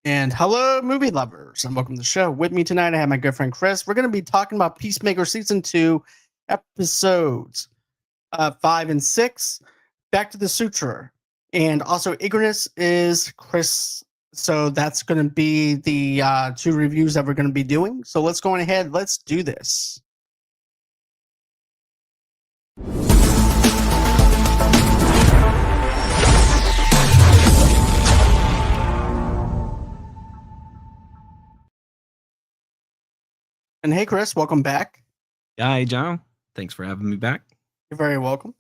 And hello, movie lovers, and welcome to the show. With me tonight, I have my good friend Chris. We're going to be talking about Peacemaker Season 2, episodes 5 and 6, Back to the Suture. And also, Ignorance is Chris. So that's going to be the two reviews that we're going to be doing. So let's go on ahead. Let's do this. And hey, Chris, welcome back. Hi, John. Thanks for having me back. You're very welcome.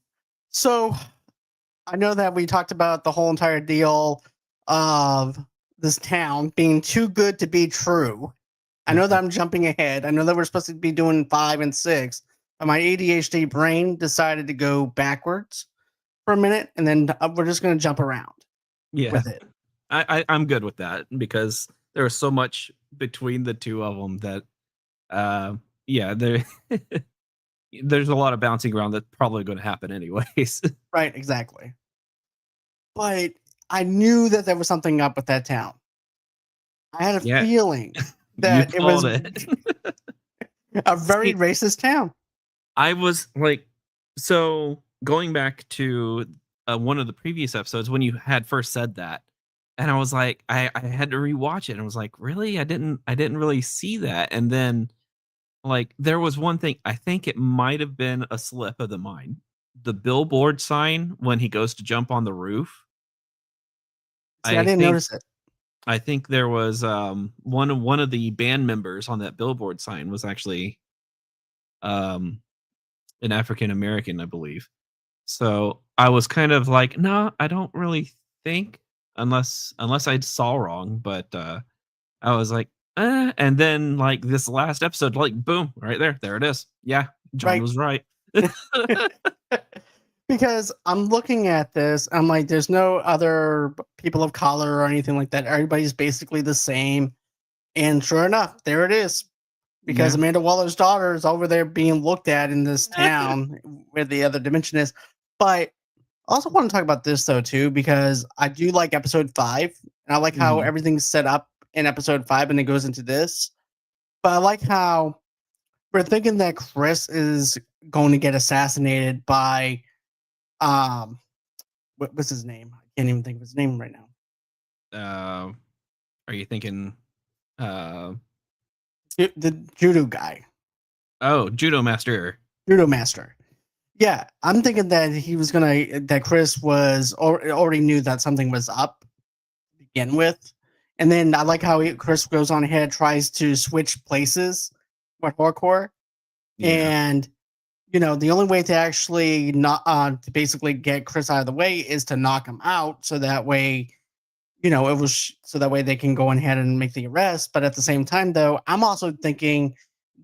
So I know that we talked about the whole entire deal of this town being too good to be true. I know that I'm jumping ahead. I know that we're supposed to be doing 5 and 6, but my ADHD brain decided to go backwards for a minute, and then we're just going to jump around with it. I'm good with that because there was so much between the two of them that, there's a lot of bouncing around that's probably going to happen anyways. Right, exactly. But I knew that there was something up with that town. I had a feeling that it was a very racist town. I was like, so going back to one of the previous episodes when you had first said that, and I was like, I had to rewatch it, and I was like, really? I didn't really see that. And then, like, there was one thing, I think it might have been a slip of the mind. The billboard sign when he goes to jump on the roof. See, I didn't notice it. I think there was one of the band members on that billboard sign was actually an African American, I believe. So I was kind of like, no, I don't really think unless I saw wrong, but I was like, and then like this last episode, like boom, right there it is. Yeah, John was right. Because I'm looking at this, I'm like, there's no other people of color or anything like that. Everybody's basically the same. And sure enough, there it is. Because Amanda Waller's daughter is over there being looked at in this town where the other dimension is. But I also want to talk about this though too, because I do like episode 5, and I like how everything's set up in episode 5 and it goes into this. But I like how we're thinking that Chris is going to get assassinated by what's his name? I can't even think of his name right now. Are you thinking the judo guy? Oh, judo master. Yeah, I'm thinking that that Chris was already knew that something was up to begin with. And then I like how Chris goes on ahead, tries to switch places with hardcore. And the only way to actually not to basically get Chris out of the way is to knock him out, so that way, so that way they can go ahead and make the arrest. But at the same time, though, I'm also thinking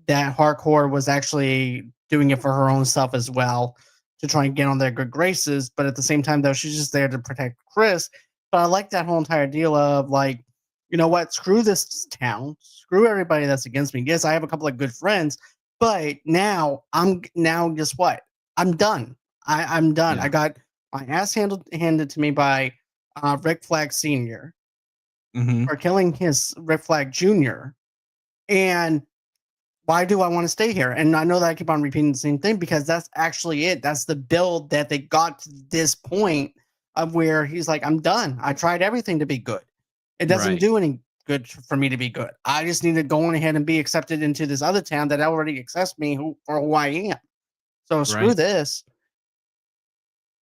that Hardcore was actually doing it for her own self as well, to try and get on their good graces. But at the same time, though, she's just there to protect Chris. But I like that whole entire deal of like, you know what? Screw this town. Screw everybody that's against me. Yes, I have a couple of good friends. But now guess what? I'm done. I'm done. I got my ass handed to me by Rick Flag Sr. For killing his Rick Flag Jr. And why do I want to stay here? And I know that I keep on repeating the same thing because that's actually it. That's the build that they got to this point of where he's like, I'm done. I tried everything to be good. It doesn't do any good for me to be good. I just need to go on ahead and be accepted into this other town that already accepts me for who I am. So screw this.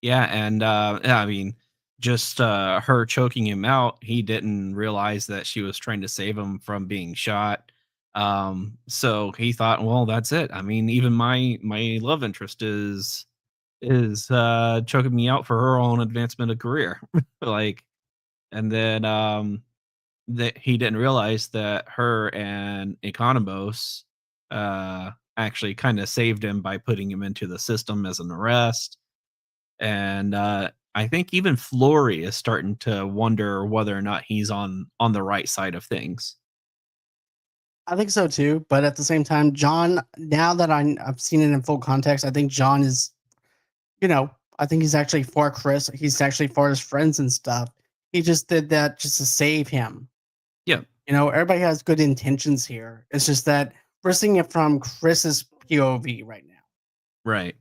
Yeah, and I mean, just her choking him out, he didn't realize that she was trying to save him from being shot. So he thought, well, that's it. I mean, even my love interest is choking me out for her own advancement of career. Like, and then that he didn't realize that her and Economos actually kind of saved him by putting him into the system as an arrest. And I think even Flory is starting to wonder whether or not he's on the right side of things. I think so too, but at the same time, John, now that I've seen it in full context, I think John is, I think he's actually for Chris. He's actually for his friends and stuff. He just did that just to save him. Yeah. Everybody has good intentions here. It's just that we're seeing it from Chris's POV right now Right.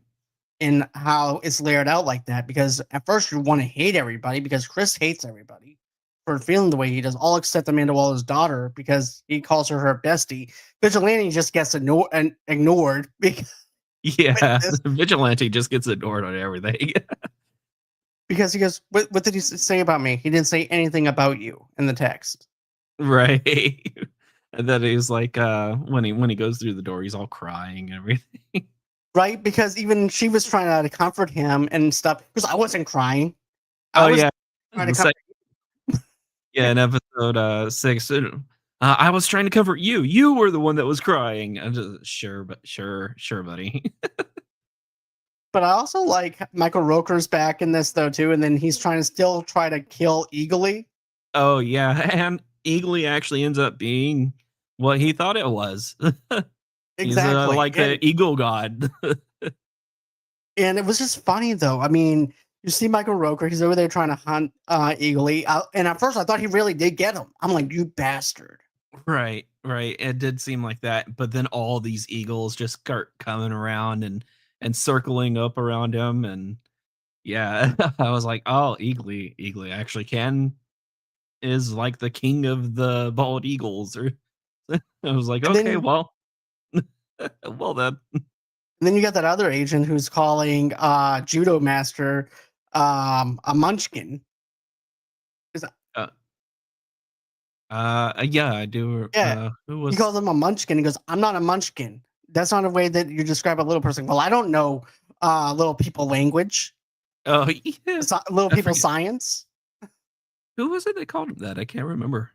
and how it's layered out like that. Because at first you want to hate everybody because Chris hates everybody for feeling the way he does, all except Amanda Waller's daughter because he calls her bestie. Vigilante just gets ignored Yeah. Vigilante just gets ignored on everything. because he goes, what did he say about me? He didn't say anything about you in the text. Right. And then he's like, when he goes through the door, he's all crying and everything. Right? Because even she was trying to comfort him and stuff. Because I wasn't crying. I Oh was yeah. trying to It's like, comfort. yeah, in episode 6. I was trying to comfort you. You were the one that was crying. I'm just sure, but sure, buddy. But I also like Michael Rooker's back in this though too, and then he's trying to still try to kill Eagly. Oh yeah, and Eagly actually ends up being what he thought it was. He's Exactly. like the eagle god. And it was just funny though. I mean, you see Michael Rooker, he's over there trying to hunt Eagly. And at first I thought he really did get him. I'm like, you bastard. Right, right. It did seem like that, but then all these eagles just start coming around and circling up around him, and yeah, I was like, oh, Eagly actually is like the king of the bald eagles, or I was like, And okay, then well, well then, you got that other agent who's calling Judo Master a munchkin. Is that- uh, yeah, I do. Yeah. Who He was? calls him a munchkin. He goes, I'm not a munchkin. That's not a way that you describe a little person. Well, I don't know little people language. Oh, yeah, Little I people forget science. who was it that called him that. I can't remember.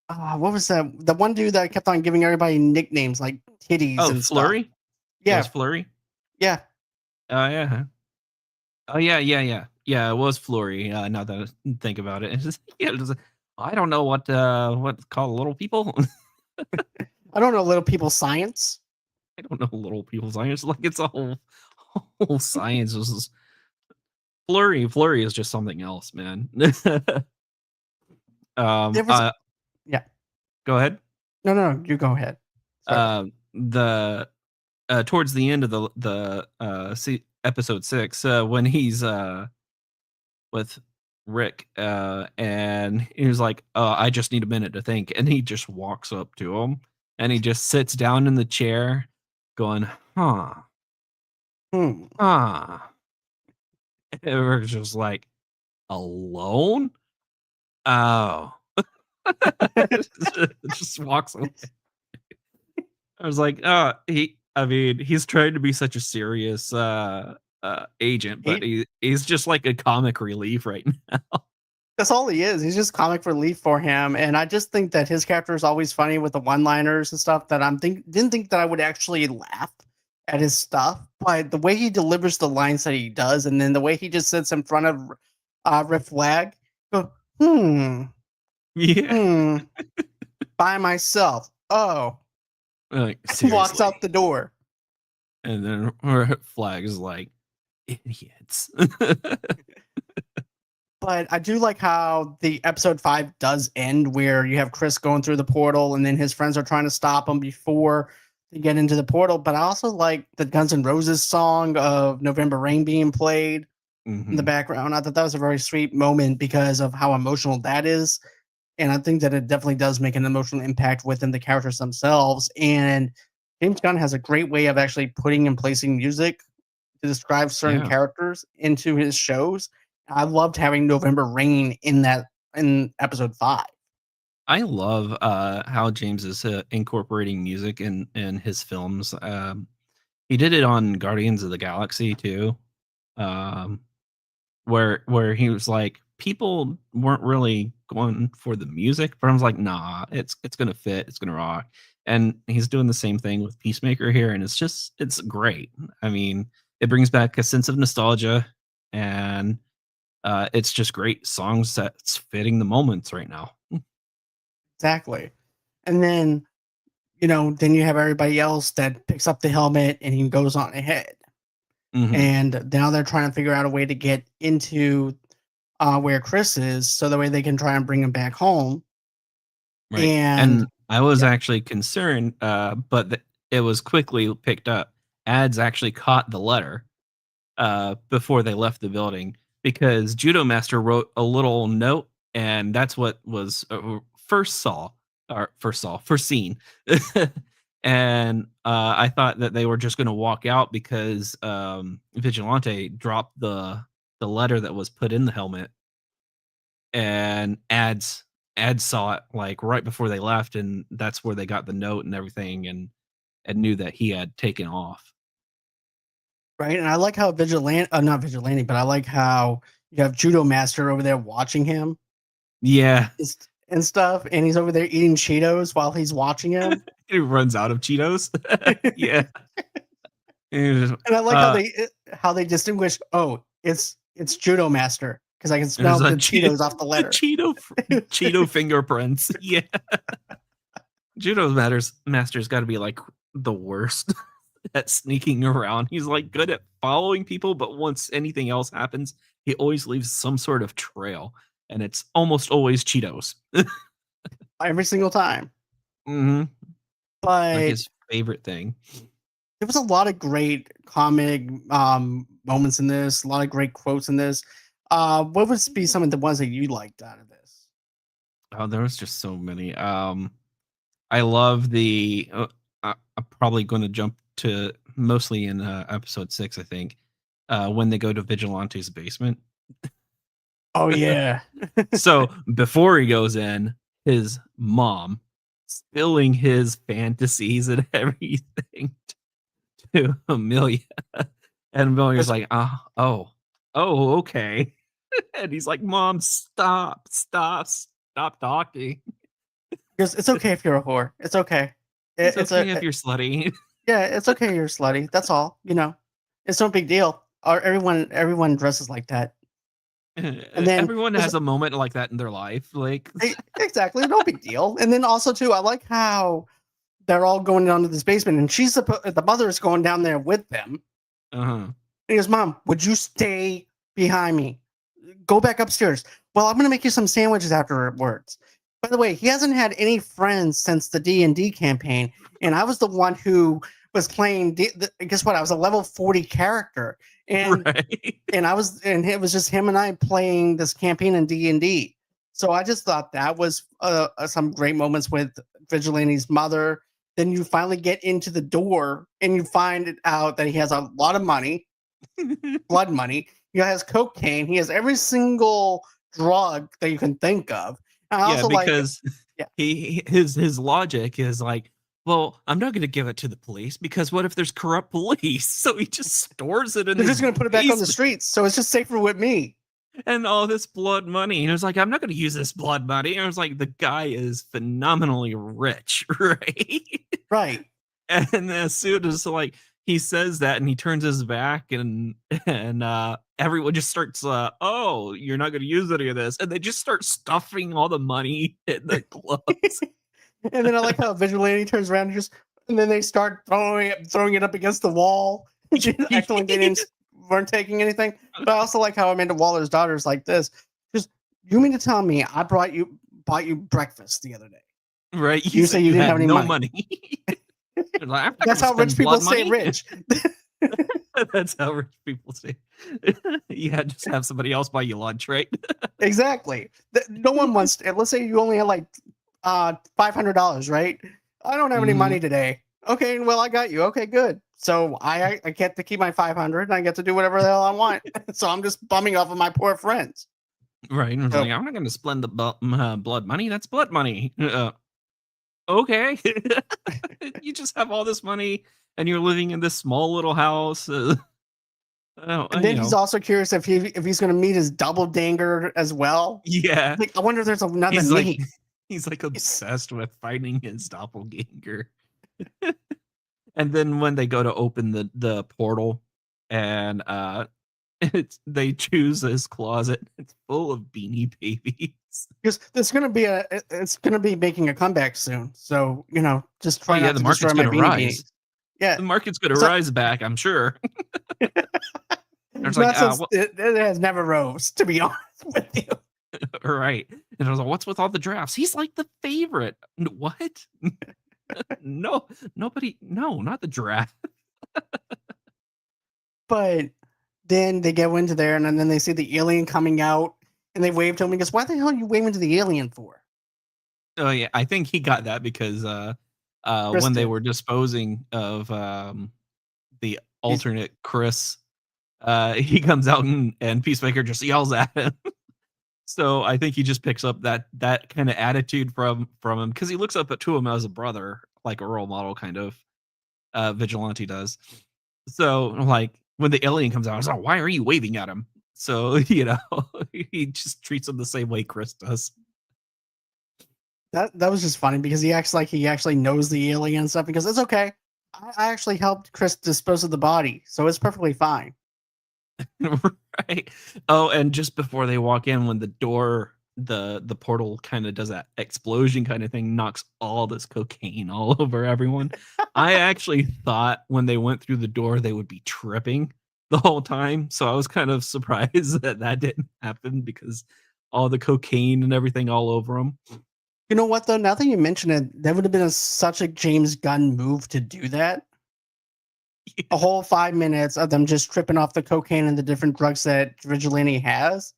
What was that? The one dude that kept on giving everybody nicknames like titties Oh, and stuff. Flurry. It was Yeah, Flurry. yeah. Oh yeah. Oh yeah. It was Flurry. Now that I think about it, it's just, yeah, I don't know what to call little people. I don't know little people science. I don't know little people science. Like it's a whole science. This is Flurry. Flurry is just something else, man. There was yeah. Go ahead. No, you go ahead. Sorry. The towards the end of episode 6, when he's with Rick, and he was like, I just need a minute to think, and he just walks up to him and he just sits down in the chair going, huh, Hmm. huh. And we're just like, alone? Oh. Just walks away. I was like, he's trying to be such a serious agent, but he's just like a comic relief right now. That's all he is. He's just comic relief for him, and I just think that his character is always funny with the one-liners and stuff. That didn't think that I would actually laugh at his stuff, but the way he delivers the lines that he does, and then the way he just sits in front of Rick Flag, go, Yeah. by myself. Oh, Like, walks seriously. out the door. And then her Flag is like, idiots. But I do like how the episode 5 does end, where you have Chris going through the portal, and then his friends are trying to stop him before they get into the portal. But I also like the Guns N' Roses song of November Rain being played in the background. I thought that was a very sweet moment because of how emotional that is. And I think that it definitely does make an emotional impact within the characters themselves. And James Gunn has a great way of actually putting and placing music to describe certain Yeah. characters into his shows. I loved having November Rain in episode 5. I love how James is incorporating music in his films. He did it on Guardians of the Galaxy too. Um, where he was like, people weren't really going for the music, but I was like, nah, it's gonna fit, it's gonna rock. And he's doing the same thing with Peacemaker here, and it's great. I mean, it brings back a sense of nostalgia, and it's just great songs that's fitting the moments right now. Exactly. And then you have everybody else that picks up the helmet and he goes on ahead. Hmm. And now they're trying to figure out a way to get into where Chris is so that way they can try and bring him back home. Right. And And I was yeah, actually concerned, but it was quickly picked up. Ads actually caught the letter before they left the building because Judo Master wrote a little note, and that's what was first seen. And I thought that they were just going to walk out because Vigilante dropped the letter that was put in the helmet, and ads saw it like right before they left, and that's where they got the note and everything, and knew that he had taken off. right. And I like how not vigilante, but I like how you have Judo Master over there watching him Yeah. and stuff, and he's over there eating Cheetos while he's watching him. He runs out of Cheetos. Yeah. And And I like how they distinguish. Oh, it's Judo Master because I can smell there's the Cheetos off the letter. Cheeto fingerprints. Yeah. Master's got to be like the worst at sneaking around. He's like good at following people, but once anything else happens, he always leaves some sort of trail, and it's almost always Cheetos. Every single time. Hmm. Like But his favorite thing. there was a lot of great comic moments in this, a lot of great quotes in this. What would be some of the ones that you liked out of this? Oh, there was just so many. I love the. I'm probably going to jump to mostly in episode 6, I think, when they go to Vigilante's basement. Oh yeah. So before he goes in, his mom spilling his fantasies and everything to Amelia, and Amelia's like, oh, okay, and he's like, "Mom, stop talking. Because it's okay if you're a whore. It's okay. It's It's okay if you're slutty." yeah, it's okay you're slutty. That's all. It's no big deal. Or everyone dresses like that. And then Everyone there's has a moment like that in their life. Like, exactly no big deal. And then also too, I like how they're all going down to this basement, and the mother is going down there with them. uh-huh. And he goes, "Mom, would you stay behind me? Go back upstairs. Well, I'm going to make you some sandwiches afterwards." By the way, he hasn't had any friends since the D&D campaign, and I was the one who was playing. Guess what? I was a level 40 character, and Right. and it was just him and I playing this campaign in D&D. So I just thought that was some great moments with Vigilante's mother. Then you finally get into the door, and you find out that he has a lot of money, blood money. He has cocaine. He has every single drug that you can think of. And I Yeah, also like, because yeah, his logic is like, well, I'm not going to give it to the police because what if there's corrupt police? So he just stores it in they're his just going to put it back on the basement. streets, so it's just safer with me. And all this blood money. And it was like, I'm not going to use this blood money. And I was like, the guy is phenomenally rich, right? Right. And as soon as like he says that and he turns his back, and everyone just starts oh, you're not going to use any of this, and they just start stuffing all the money in the gloves. And then I like how Vigilante turns around and then they start throwing it up against the wall, acting like they weren't taking anything. But I also like how Amanda Waller's daughter is like this. Just, you mean to tell me I bought you breakfast the other day? Right, You say you didn't have any no money. Like, That's how rich people stay rich. That's how rich people say. You had to just have somebody else buy you lunch, right? Exactly. No one wants. Let's say you only have like $500, right? I don't have any Mhm. money today. Okay, well I got you. Okay, good. So I get to keep my 500 and I get to do whatever the hell I want. So I'm just bumming off of my poor friends. Right, and I was So like, I'm not going to spend the blood money. That's blood money. Okay. You just have all this money, and you're living in this small little house. and then he's also curious if he's going to meet his double danger as well. Yeah. Like, I wonder if there's another He's like, me. he's like obsessed with finding his doppelganger. And then when they go to open the portal, and they choose his closet, it's full of Beanie Babies. Because it's gonna be making a comeback soon. So just Oh try yeah, not the to destroy market's my gonna beanie rise. beanies. Yeah, The market's gonna so, rise back, I'm sure. It's like, not since well, it has never rose. To be honest with you. Right. And I was like, "What's with all the drafts? He's like the favorite." What? No, nobody. No, not the draft. But then they go into there, and then they see the alien coming out, and they wave to him. He goes, "Why the hell are you waving to the alien for?" Oh yeah, I think he got that because Chris when they did. were disposing of the He's alternate Chris, he comes out and Peacemaker just yells at him. So I think he just picks up that kind of attitude from him because he looks up to him as a brother, like a role model kind of Vigilante does. So like when the alien comes out, I was like, why are you waving at him? So he just treats him the same way Chris does. that was just funny because he acts like he actually knows the alien and stuff. Because it's okay. I actually helped Chris dispose of the body, so it's perfectly fine. Right. Oh, and just before they walk in, when the door, the portal kind of does that explosion kind of thing, knocks all this cocaine all over everyone. I actually thought when they went through the door, they would be tripping the whole time. So I was kind of surprised that that didn't happen because all the cocaine and everything all over them. You know what though? Now that you mention it, that would have been such a James Gunn move to do that. A whole 5 minutes of them just tripping off the cocaine and the different drugs that Vigilante has.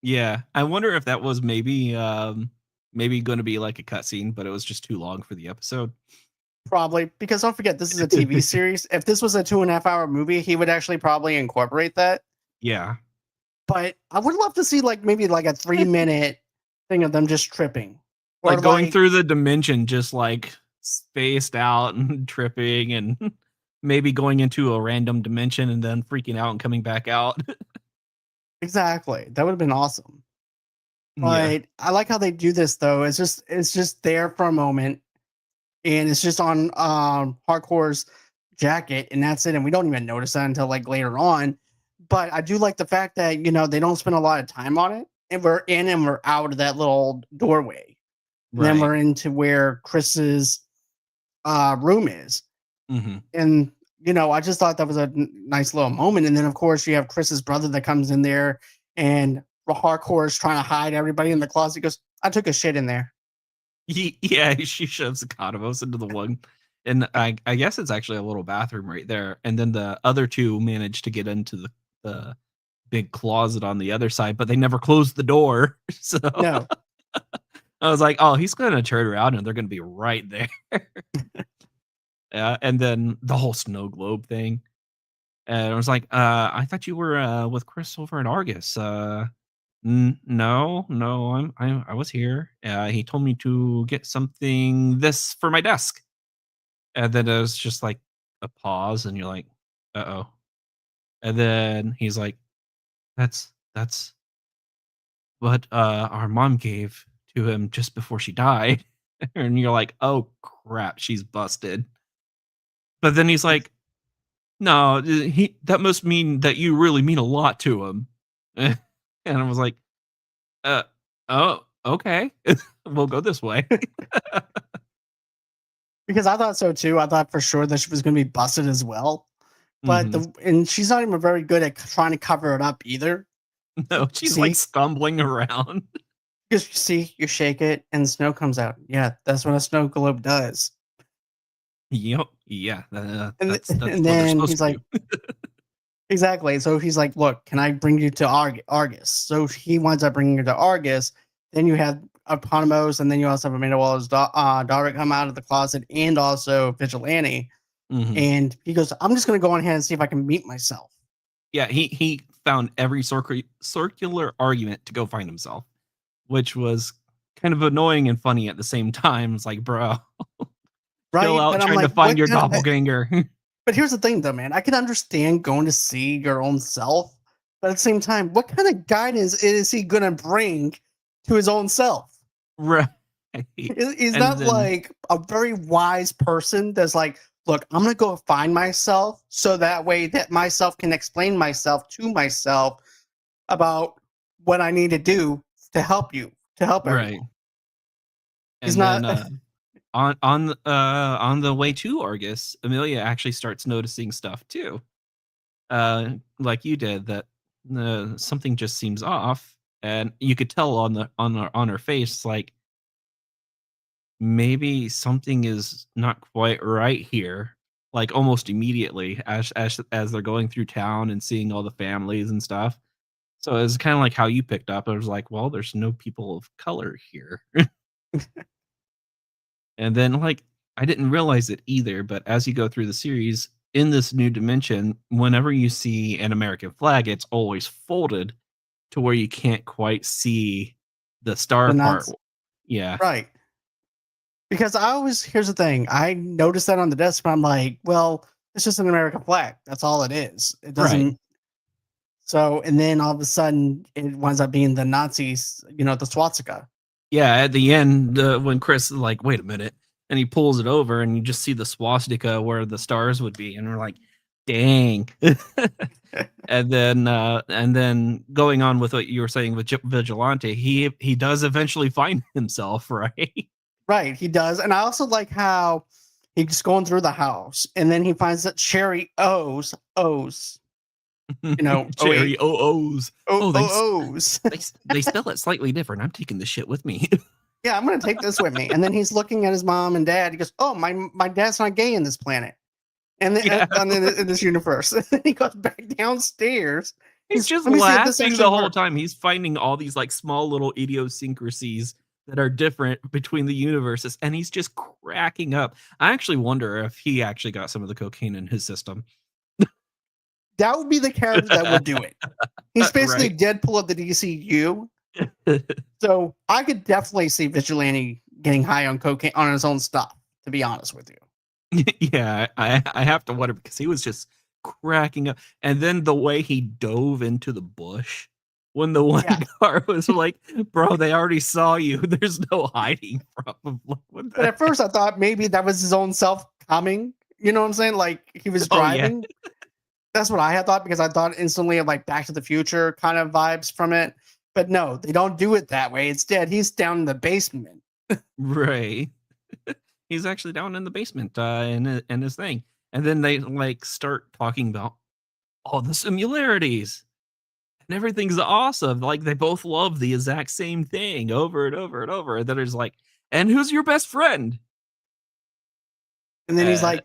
Yeah, I wonder if that was maybe going to be like a cutscene, but it was just too long for the episode. Probably because don't forget this is a TV series. If this was a 2.5 hour movie, he would actually probably incorporate that. Yeah. But I would love to see like maybe like a 3 minute thing of them just tripping, or Like going like through the dimension, just like spaced out and tripping and maybe going into a random dimension and then freaking out and coming back out. exactly that would have been awesome. Yeah. But I like how they do this though. It's just there for a moment, and it's just on Hardcore's jacket, and that's it. And we don't even notice that until like later on. But I do like the fact that they don't spend a lot of time on it, and we're in and we're out of that little doorway, and then Right. we're into where Chris's room is. Mhm. And I just thought that was a nice little moment. And then of course you have Chris's brother that comes in there, and Hardcore is trying to hide everybody in the closet. He goes, "I took a shit in there." Yeah, she shoves the Economos into the one, and I guess it's actually a little bathroom right there, and then the other 2 manage to get into the big closet on the other side, but they never closed the door, so No, I was like, "Oh, he's gonna turn around and they're gonna be right there." Yeah, and then the whole snow globe thing, and I was like, I thought you were, with Chris over at Argus, no, no, I was here, he told me to get something this for my desk." And then it was just like a pause, and you're like, "Uh-oh." And then he's like, "That's what, our mom gave to him just before she died." And you're like, "Oh, crap, she's busted." But then he's like, "No, he that must mean that you really mean a lot to him." And I was like, "Uh, oh, okay. We'll go this way." because I thought so too. I thought for sure that she was going to be busted as well. But Mhm. she's not even very good at trying to cover it up either. No, she's, like, See, stumbling around. because you shake it and snow comes out. Yeah, that's what a snow globe does. Yep. Yeah, that's And what they're then supposed he's to do. like, exactly. So he's like, "Look, can I bring you to Argus?" So he winds up bringing her to Argus. Then you have Eponymous, and then you also have Amanda Waller's daughter come out of the closet, and also Vigilante. Mhm. And he goes, "I'm just going to go on ahead and see if I can meet myself." Yeah, he found every circular argument to go find himself, which was kind of annoying and funny at the same time. It's like, "Bro, chill Right? out But I'm trying to like, find what your kind of. doppelganger." But here's the thing, though, man. I can understand going to see your own self, but at the same time, what kind of guidance is he going to bring to his own self? Right. He's And not then like a very wise person that's like, "Look, I'm going to go find myself so that way that myself can explain myself to myself about what I need to do to help you, to help right. everyone." He's And then, not. on the way to Argus, Amelia actually starts noticing stuff too, like you did, that, something just seems off, and you could tell on her face, like, maybe something is not quite right here, like, almost immediately as they're going through town and seeing all the families and stuff. So it's kinda like how you picked up. I was like, "Well, there's no people of color here." And then, like, I didn't realize it either, but as you go through the series, in this new dimension, whenever you see an American flag, it's always folded to where you can't quite see the star The part. Nazi, Yeah. right? Because I always here's the thing. I noticed that on the desk, but I'm like, well, it's just an American flag. That's all it is. It Right. doesn't. So, and then all of a sudden, it winds up being the Nazis. The swastika. Yeah, at the end, when Chris is like, "Wait a minute," and he pulls it over, and you just see the swastika where the stars would be, and we're like, "Dang." And then going on with what you were saying with Vigilante, he does eventually find himself, right? Right, he does, and I also like how he's going through the house, and then he finds that Sherry owes, oh Cherry wait, OOs. oh Oh, owes. they spell it slightly different. I'm taking this shit with me. Yeah, I'm gonna take this with me. And then he's looking at his mom and dad. He goes, "Oh, my dad's not gay in this planet, and then Yeah. in this universe." And then he goes back downstairs. He's just Let me see if this laughing actually the whole works. time. He's finding all these, like, small little idiosyncrasies that are different between the universes, and he's just cracking up. I actually wonder if he actually got some of the cocaine in his system. That would be the character that would do it. He's basically Right? Deadpool of the DCU. So I could definitely see Vigilante getting high on cocaine on his own stuff. To be honest with you. Yeah, I have to wonder because he was just cracking up, and then the way he dove into the bush when the one Yeah. car was like, "Bro, they already saw you. There's no hiding from 'em." Like, what But the at first I thought maybe that was his own self coming. You know what I'm saying? Like he was Oh, yeah. driving. That's what I had thought because I thought instantly of like Back to the Future kind of vibes from it. But no, they don't do it that way. Instead, he's down in the basement. Right. He's actually down in the basement, in his thing, and then they, like, start talking about all the similarities, and everything's awesome, like, they both love the exact same thing over and over and over, and then there's like, "And who's your best friend?" And then he's Uh, like,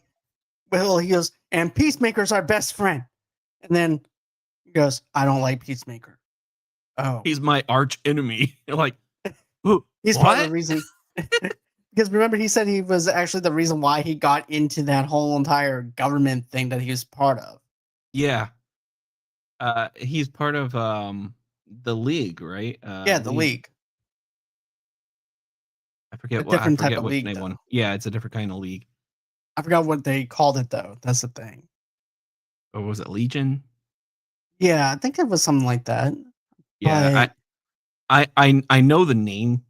well, he goes, and Peacemaker's our best friend. And then he goes, I don't like Peacemaker. Oh, "He's my arch enemy." Like, "Who? he's part of the What?" reason. Because remember, he said he was actually the reason why he got into that whole entire government thing that he was part of. Yeah, he's part of, the League, right? Yeah, the League League, a I different type forget of which league, name one. though. Yeah, it's a different kind of league. I forgot what they called it, though. That's the thing. Or was it Legion? Yeah, I think it was something like that. Yeah, But I know the name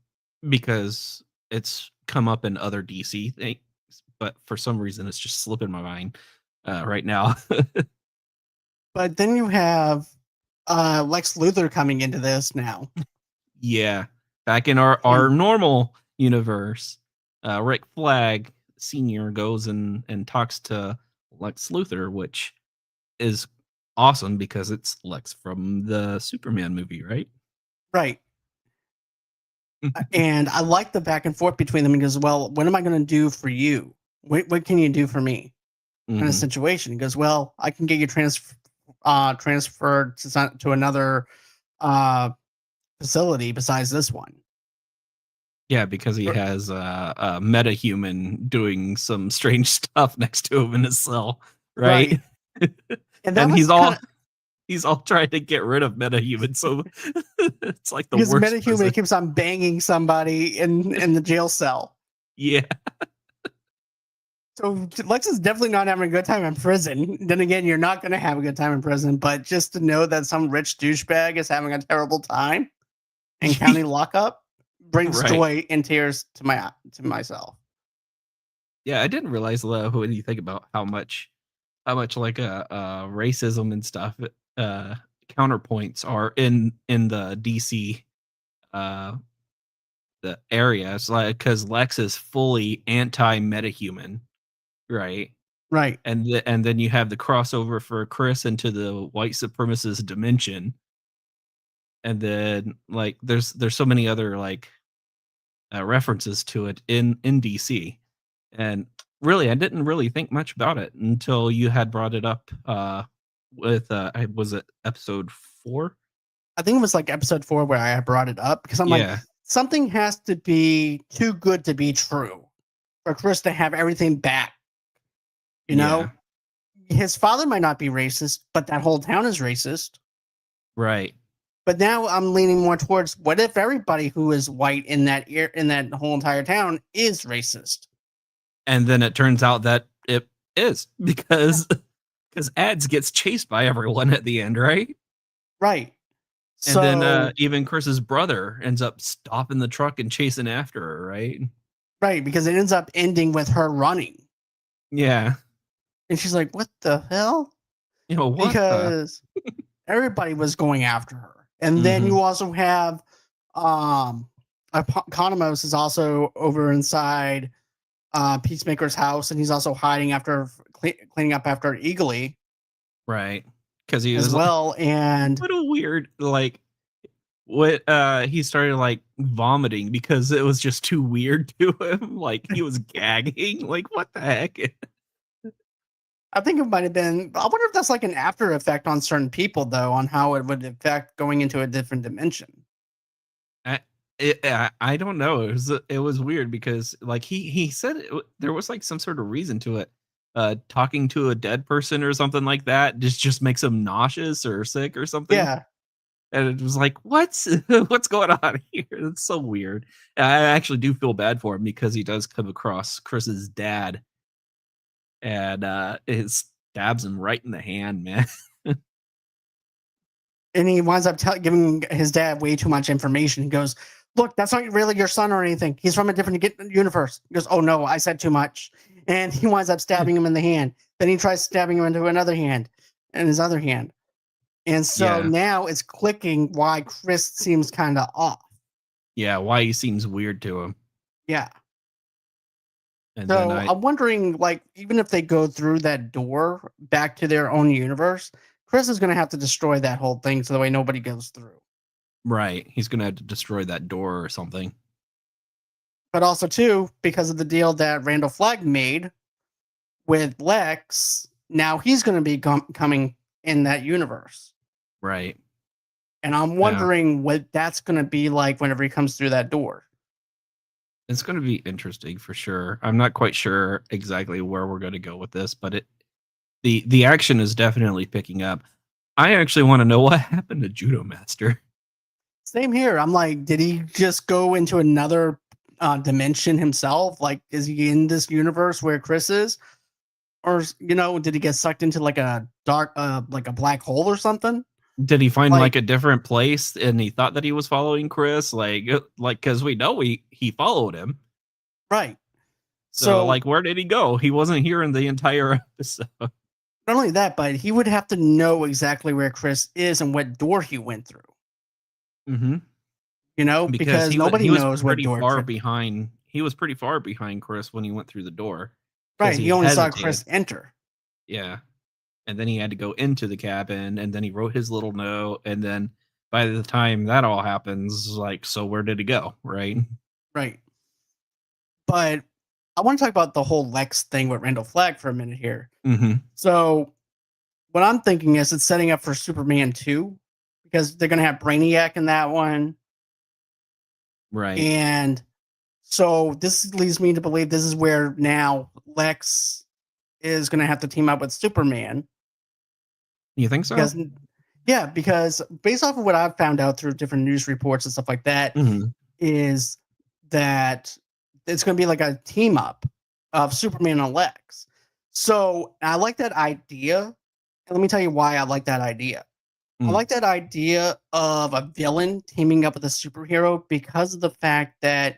because it's come up in other DC things, but for some reason it's just slipping my mind right now. then you have Lex Luthor coming into this now. Yeah, back in our And normal universe, Rick Flag Senior goes and talks to Lex Luthor, which is awesome because it's Lex from the Superman movie, right? right. And I like the back and forth between them. He goes, well, what am I going to do for you? What can you do for me? Kind of Hmm. situation. He goes, well, I can get you transferred to another uh, facility besides this one. Yeah, because he R- has a metahuman doing some strange stuff next to him in his cell, right? Right. And that And was kind of he's all trying to get rid of metahuman, so it's like the because worst Metahuman prison. keeps on banging somebody in the jail cell. Yeah, So Lex is definitely not having a good time in prison. Then again, you're not going to have a good time in prison, but just to know that some rich douchebag is having a terrible time in county lockup brings right. joy and tears to myself. Yeah, I didn't realize when you think about how much like racism and stuff uh counterpoints are in the DC uh the area. It's like because Lex is fully anti-metahuman, right? Right. And then you have the crossover for Chris into the white supremacist dimension. and then like there's so many other like references to it in DC, and really I didn't really think much about it until you had brought it up with was it episode 4? I think it was like episode 4 where I brought it up because I'm like, Yeah, something has to be too good to be true for Chris to have everything back. You yeah, know, his father might not be racist, but that whole town is racist. right. But now I'm leaning more towards what if everybody who is white in that whole entire town is racist? And then it turns out that it is Yeah. because Ads gets chased by everyone at the end, right? Right. And then So even Chris's brother ends up stopping the truck and chasing after her, right? right, because it ends up ending with her running. Yeah. And she's like, what the hell? You know what the? Because everybody was going after her. And then Mhm. you also have Economos is also over inside Peacemaker's house, and he's also hiding after cleaning up after Eagly Right. Because he as was like, well. And what a weird like what he started like vomiting because it was just too weird to him. Like he was gagging. Like what the heck? I think it might have been. I wonder if that's like an after effect on certain people, though, on how it would affect going into a different dimension. I, I don't know. It was weird because like he said there was like some sort of reason to it. Talking to a dead person or something like that just makes him nauseous or sick or something. Yeah. And it was like, what's what's going on here? It's so weird. And I actually do feel bad for him because he does come across Chris's dad, and it stabs him right in the hand, man. And he winds up giving his dad way too much information. He goes, "Look, that's not really your son or anything. He's from a different universe." He goes, "Oh no, I said too much," and he winds up stabbing him in the hand. Then he tries stabbing him into another hand, and his other hand. And so Yeah, now it's clicking why Chris seems kind of off. yeah. Why he seems weird to him, Yeah. and then So I'm wondering, like, even if they go through that door back to their own universe, Chris is going to have to destroy that whole thing so the way nobody goes through. right, he's gonna have to destroy that door or something. But also, too, because of the deal that Randall Flagg made with Lex, now he's going to be coming in that universe. Right. And I'm Yeah. wondering what that's going to be like whenever he comes through that door. It's going to be interesting for sure. I'm not quite sure exactly where we're going to go with this, but the action is definitely picking up. I actually want to know what happened to Judo Master. Same here. I'm like, did he just go into another dimension himself? Like, is he in this universe where Chris is? Or, did he get sucked into like a dark, like a black hole or something? Did he find Like, like a different place and he thought that he was following Chris? Like because we know he followed him. right. So So like where did he go? He wasn't here in the entire episode. not only that, but he would have to know exactly where Chris is and what door he went through, Mm-hmm. Because because nobody he was knows what pretty door far Chris. behind. He was pretty far behind Chris when he went through the door because Right. He he only saw hesitated. Chris enter. Yeah. And then he had to go into the cabin and then he wrote his little note. And then by the time that all happens, like, so where did he go? Right. Right. But I want to talk about the whole Lex thing with Randall Flagg for a minute here. Mm-hmm. So what I'm thinking is it's setting up for Superman 2 because they're going to have Brainiac in that one. Right. And so this leads me to believe this is where now Lex is going to have to team up with Superman You think so? because, yeah, because based off of what I've found out through different news reports and stuff like that, Mm-hmm. is that it's going to be like a team up of Superman and Lex. So I like that idea. And let me tell you why I like that idea. I Mm. like that idea of a villain teaming up with a superhero because of the fact that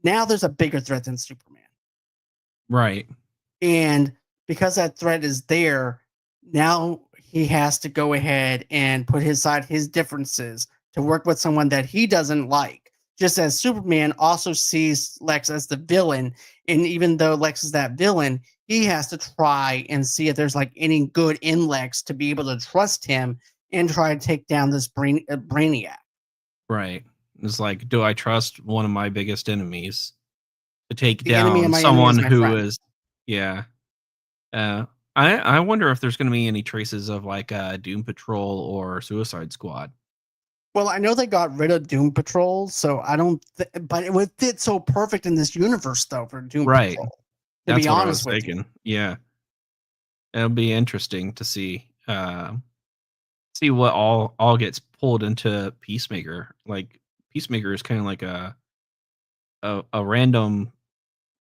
now there's a bigger threat than Superman. Right. And because that threat is there, now he has to go ahead and put aside his differences to work with someone that he doesn't like. Just as Superman also sees Lex as the villain. And even though Lex is that villain, he has to try and see if there's like any good in Lex to be able to trust him and try to take down this Brainiac. Right. It's like, do I trust one of my biggest enemies to take The enemy of down my enemy is someone my who friend. is, yeah. Uh, I wonder if there's going to be any traces of like Doom Patrol or Suicide Squad. Well, I know they got rid of Doom Patrol, so I don't. But it would fit so perfect in this universe, though, for Doom Right. Patrol. To be That's what I honest was with you, thinking. Yeah. It'll be interesting to see what all gets pulled into Peacemaker. Like Peacemaker is kind of like a random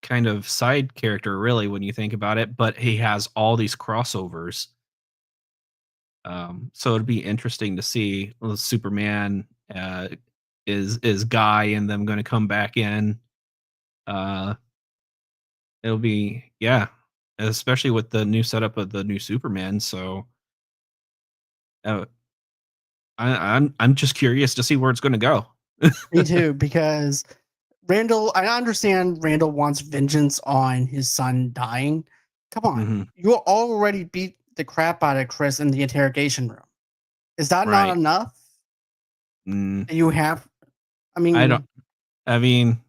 kind of side character, really, when you think about it. But he has all these crossovers. So it'd be interesting to see Superman is Guy and them going to come back in. Uh, it'll be especially with the new setup of the new Superman. So uh, I'm just curious to see where it's going to go. me too, because Randall. I understand Randall wants vengeance on his son dying. Come on, Hmm. you already beat the crap out of Chris in the interrogation room. Is that not Right. enough? Mm, You have. I I don't. mean, I mean,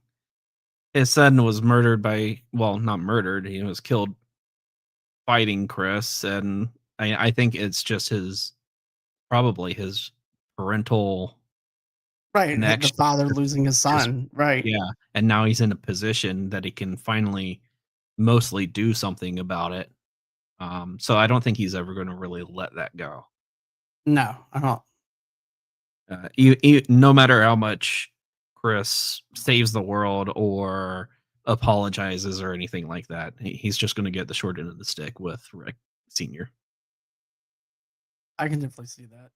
his son was murdered by, well, not murdered. He was killed fighting Chris, and I think it's just his probably his parental right, the connection. father losing his Just son, right? yeah, and now he's in a position that he can finally mostly do something about it. So I don't think he's ever going to really let that go. No, I don't. No matter how much Chris saves the world or apologizes or anything like that, he's just going to get the short end of the stick with Rick Senior. I can definitely see that.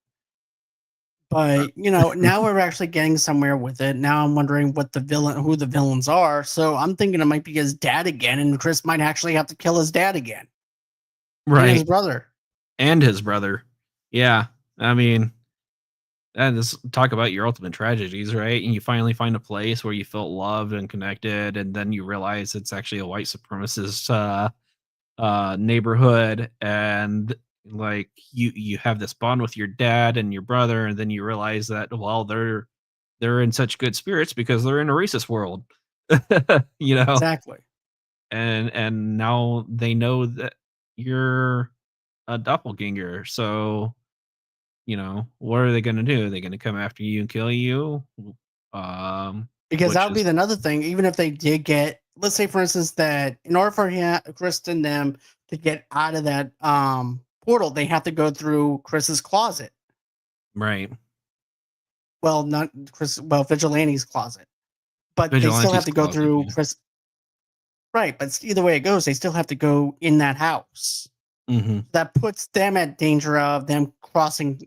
Uh, But now we're actually getting somewhere with it. Now I'm wondering who the villains are. So I'm thinking it might be his dad again, and Chris might actually have to kill his dad again and his right, brother. and his brother. Yeah, I mean, and this talk about your ultimate tragedies, right? And you finally find a place where you felt loved and connected, and then you realize it's actually a white supremacist neighborhood, and like you have this bond with your dad and your brother, and then you realize that well they're in such good spirits because they're in a racist world. you know Exactly. and now they know that you're a doppelganger, so what are they going to do? Are they going to come after you and kill you? Because that Which would be is another thing. Even if they did get, let's say, for instance, that in order for Chris and them to get out of that portal, they have to go through Chris's closet. right. Well, not Chris. Well, Vigilante's closet, but they still have Vigilante's to go closet, through yeah. Chris. Right, but either way it goes, they still have to go in that house. Hmm. That puts them at danger of them crossing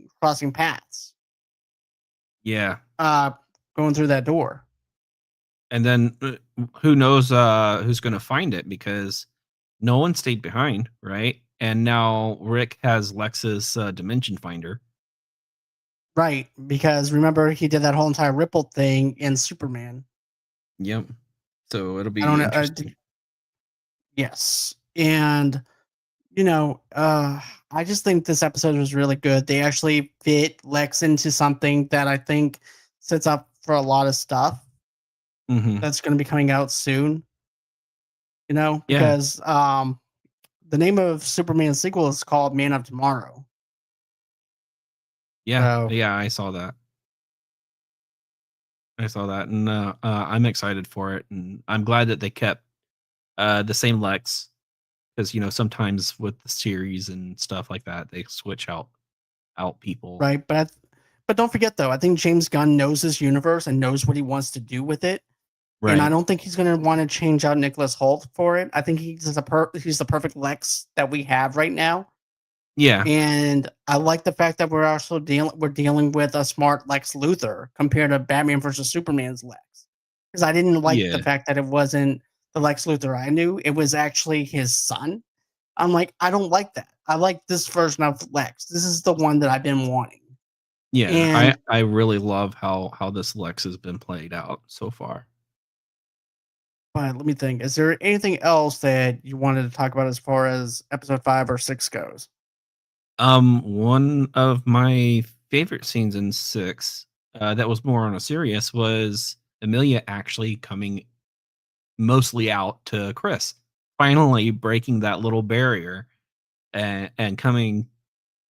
paths. Yeah. Uh, Going through that door. And then who knows who's going to find it, because no one stayed behind, right? And now Rick has Lex's dimension finder. Right, because remember he did that whole entire Ripple thing in Superman. Yep. So it'll I don't be know. interesting. Yes, and I just think this episode was really good. They actually fit Lex into something that I think sets up for a lot of stuff Hmm. that's going to be coming out soon. Yeah. Because the name of Superman's sequel is called Man of Tomorrow. Yeah. So Yeah. I saw that. And I'm excited for it, and I'm glad that they kept the same Lex, because sometimes with the series and stuff like that they switch out people. right, but don't forget though, I think James Gunn knows his universe and knows what he wants to do with it. And I Right. don't think he's going to want to change out Nicholas Hoult for it. I think he's the perfect Lex that we have right now. Yeah. And I like the fact that we're dealing with a smart Lex Luthor compared to Batman versus Superman's Lex. Because I didn't like the Yeah. fact that it wasn't the Lex Luthor I knew; it was actually his son. I'm like, I don't like that. I like this version of Lex. This is the one that I've been wanting. Yeah, I And I really love how this Lex has been played out so far. but let me think. Is there anything else that you wanted to talk about as far as episode 5 or 6 goes? One of my favorite scenes in 6 that was more on a serious was Emilia actually coming mostly out to Chris, finally breaking that little barrier and coming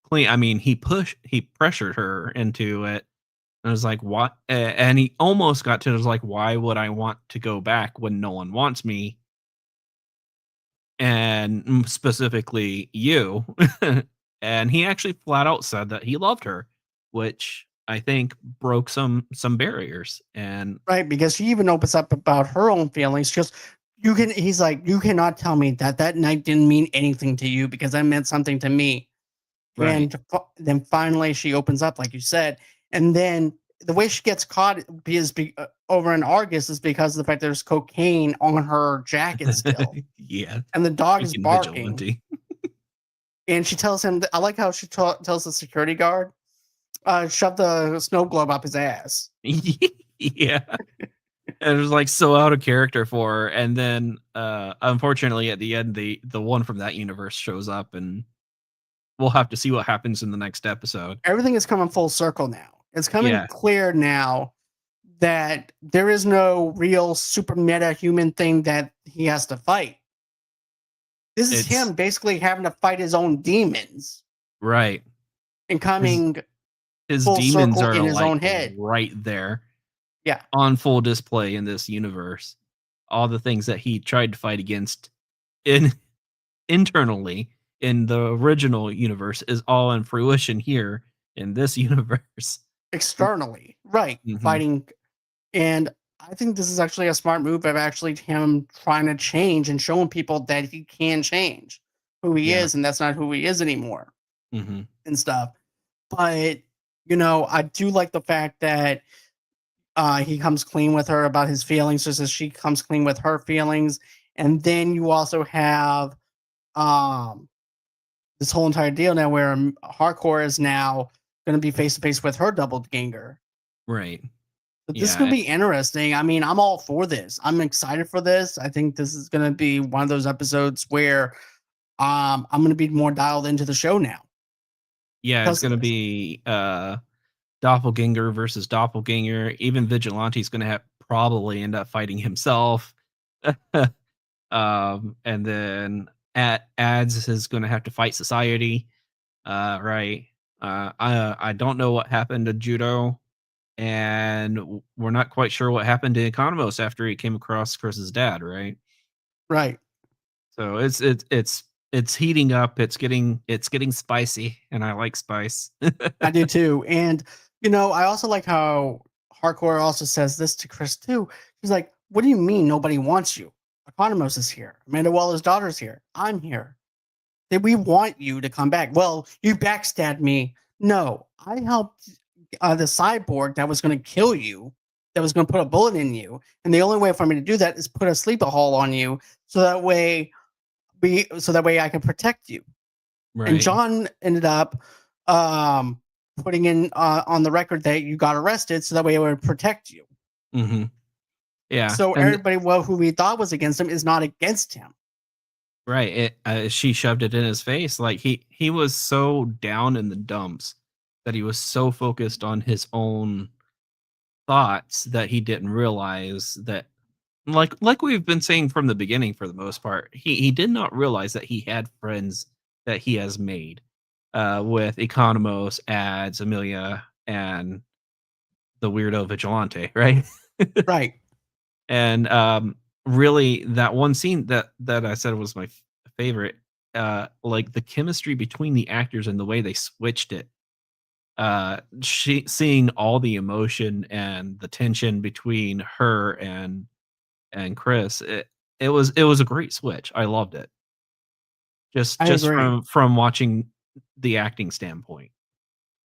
clean. I mean, he pressured her into it. And I was like, what? And he almost got to it. Was like, why would I want to go back when no one wants me? And specifically you. And he actually flat out said that he loved her, which I think broke some barriers. And Right, because she even opens up about her own feelings. Just he's like, you cannot tell me that that night didn't mean anything to you because that meant something to me. right. And then finally she opens up, like you said, and then the way she gets caught over in Argus is because of the fact there's cocaine on her jacket still, Yeah. and the dog is Freaking barking. vigilante. And she tells him, I like how she tells the security guard, shove the snow globe up his ass. Yeah. And it was like so out of character for her. And then unfortunately at the end the one from that universe shows up, and we'll have to see what happens in the next episode. Everything is coming full circle now. It's coming Yeah. clear now that there is no real super meta human thing that he has to fight. This is It's him basically having to fight his own demons right. and coming His full demons circle are in his like own head. right there Yeah, on full display in this universe. All the things that he tried to fight against in internally in the original universe is all in fruition here in this universe. externally, right, Hmm. fighting. And I think this is actually a smart move of actually him trying to change and showing people that he can change who he Yeah. is, and that's not who he is anymore Hmm. and stuff. But I do like the fact that he comes clean with her about his feelings, just as she comes clean with her feelings. And then you also have um, this whole entire deal now where Hardcore is now going to be face to face with her doppelganger. Right. But this is going Yeah. to be interesting. I mean, I'm all for this. I'm excited for this. I think this is going to be one of those episodes where I'm going to be more dialed into the show now Yeah, it's because of gonna this. be doppelganger versus doppelganger. Even Vigilante's gonna have probably end up fighting himself. And then ads is gonna have to fight society. Right. I don't know what happened to Judo, and we're not quite sure what happened to Economos after he came across Chris's dad, right? Right. So it's heating up. It's getting spicy, and I like spice. I do too. And, I also like how Hardcore also says this to Chris too. He's like, what do you mean nobody wants you? Economos is here. Amanda Waller's daughter's here. I'm here. That we want you to come back. Well, you backstabbed me. No, I helped the cyborg that was going to kill you, that was going to put a bullet in you. And the only way for me to do that is put a sleeper hole on you so that way I can protect you. And Right. John ended up um, putting in on the record that you got arrested, so that way it would protect you. Hmm. Yeah, So and everybody, who we thought was against him is not against him. right, she shoved it in his face. Like he was so down in the dumps that he was so focused on his own thoughts that he didn't realize that, like we've been saying from the beginning, for the most part, he did not realize that he had friends that he has made with Economos, Ads, Amelia, and the weirdo Vigilante, right? Right. And really that one scene that I said was my favorite, like the chemistry between the actors and the way they switched it, seeing all the emotion and the tension between her and Chris, it was a great switch. I loved it, just I just agree. from watching the acting standpoint.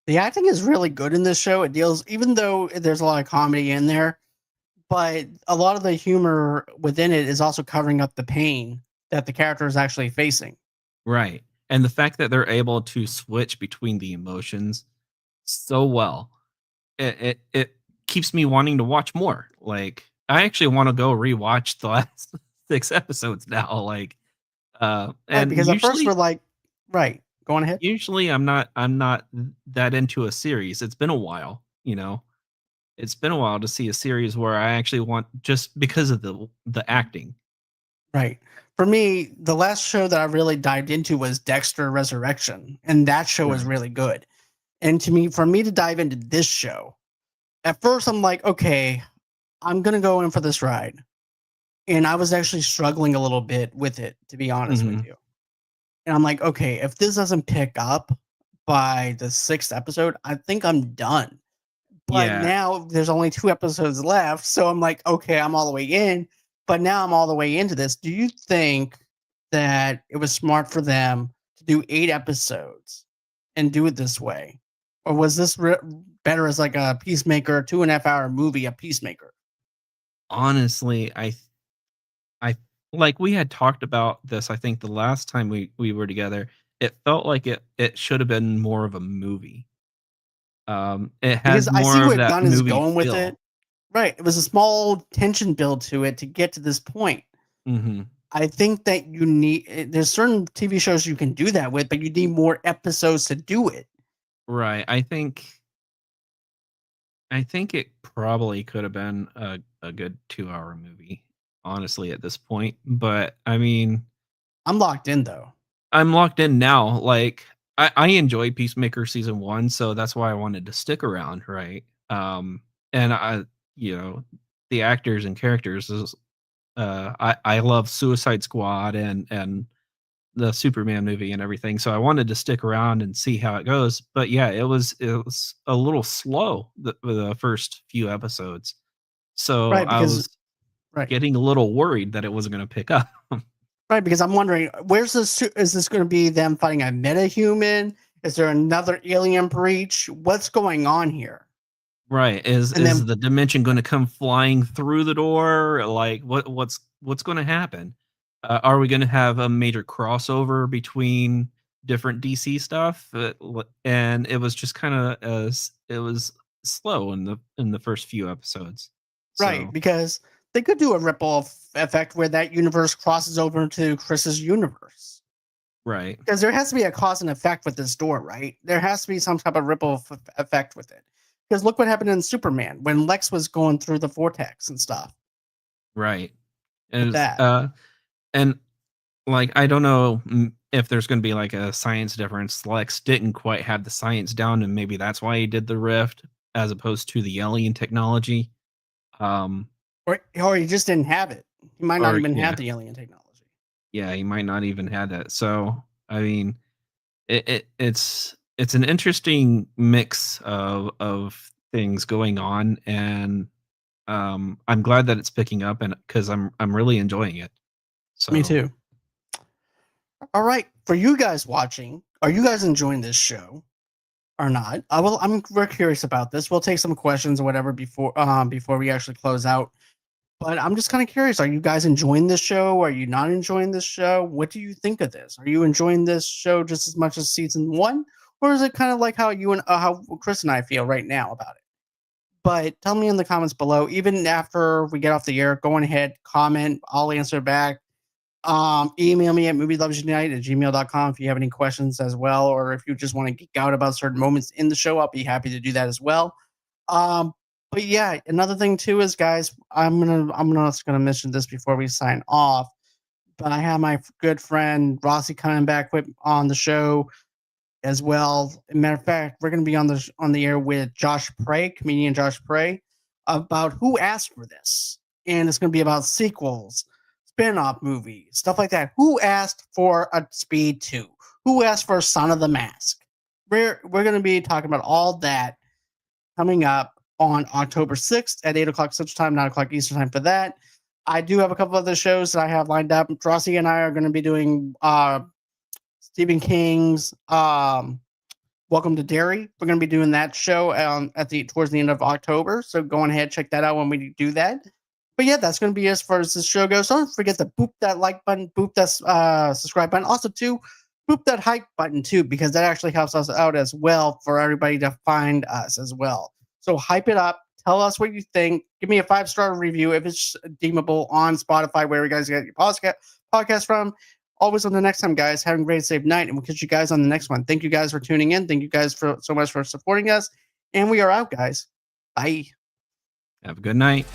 The acting is really good in this show. It deals, even though there's a lot of comedy in there, but a lot of the humor within it is also covering up the pain that the character is actually facing. Right. And the fact that they're able to switch between the emotions so well, it keeps me wanting to watch more. Like I actually want to go rewatch the last 6 episodes now. Like Right, and because at first we're usually like, right. Go on ahead. Usually I'm not that into a series. It's been a while, you know. It's been a while to see a series where I actually want, just because of the acting. Right. For me, the last show that I really dived into was Dexter Resurrection, and that show was Right. really good. And to me, for me to dive into this show, at first I'm like, okay, I'm gonna go in for this ride. And I was actually struggling a little bit with it, to be honest with Mhm. you. And I'm like, okay, if this doesn't pick up by the sixth episode, I think I'm done. But Yeah. now there's only 2 episodes left, so I'm like, "Okay, I'm all the way in." But now I'm all the way into this. Do you think that it was smart for them to do 8 episodes and do it this way? Or was this better as like a Peacemaker, 2.5 hour movie, a Peacemaker? Honestly, I like, we had talked about this, I think, the last time we were together. It felt like it should have been more of a movie. It Because has I see more of where that Gunn is movie going with feel. it. Right, it was a small tension build to it to get to this point. Mhm. I think that you need there's certain TV shows you can do that with, but you need more episodes to do it. Right. I think it probably could have been a good 2-hour movie, honestly, at this point. But I mean, I'm locked in though. I'm locked in now. Like, I enjoyed Peacemaker season 1, so that's why I wanted to stick around, right? And you know, the actors and characters is, I love Suicide Squad and the Superman movie and everything, so I wanted to stick around and see how it goes. But yeah, it was a little slow, the first few episodes. So Right, I because was right. getting a little worried that it wasn't gonna pick up. Right, because I'm wondering where's this is this going to be them fighting a metahuman? Is there another alien breach? What's going on here? Right. Is And is then the dimension gonna come flying through the door? Like, what's gonna happen? Are we gonna have a major crossover between different DC stuff? And it was just kinda, it was slow in the first few episodes. right, So because they could do a ripple effect where that universe crosses over into Chris's universe. right. Because there has to be a cause and effect with this door, right? There has to be some type of ripple effect with it. Because look what happened in Superman when Lex was going through the vortex and stuff Right. with And it's, that. and, like, I don't know, if there's gonna be, like, a science difference. Lex didn't quite have the science down, and maybe that's why he did the rift as opposed to the alien technology. Um, Or he just didn't have it. He might not or even have yeah, the alien technology. yeah, he might not even have that. So, I mean, it's an interesting mix of things going on, and I'm glad that it's picking up, and because I'm really enjoying it. Me So, too. All right, for you guys watching, are you guys enjoying this show or not? We're curious about this. We'll take some questions or whatever before we actually close out. But I'm just kind of curious. Are you guys enjoying this show? Are you not enjoying this show? What do you think of this? Are you enjoying this show just as much as season one, or is it kind of like how Chris and I feel right now about it? But tell me in the comments below. Even after we get off the air, go on ahead, comment. I'll answer back. Email me at movieloversunite@gmail.com if you have any questions as well, or if you just want to geek out about certain moments in the show, I'll be happy to do that as well. Um, but yeah, another thing too is, guys, I'm gonna mention this before we sign off. But I have my good friend Rossi coming back on the show as well. Matter of fact, we're gonna be on the air with Josh Prey, comedian Josh Prey, about who asked for this, and it's gonna be about sequels, spin-off movies, stuff like that. Who asked for a Speed 2? Who asked for Son of the Mask? We're gonna be talking about all that coming up on October 6th at 8 o'clock Central Time, 9 o'clock Eastern Time for that. I do have a couple other shows that I have lined up. Rossi and I are going to be doing Stephen King's Welcome to Derry. We're going to be doing that show towards the end of October. So go on ahead, check that out when we do that. But yeah, that's going to be as far as this show goes. Don't forget to boop that like button, boop that subscribe button. Also, too, boop that hype button too, because that actually helps us out as well for everybody to find us as well. So hype it up. Tell us what you think. Give me a 5-star review if it's deemable on Spotify, where you guys get your podcast from. always on the next time, guys. Having a great safe night, and we'll catch you guys on the next one. Thank you guys for tuning in. Thank you guys so much for supporting us. And we are out, guys. Bye. Have a good night.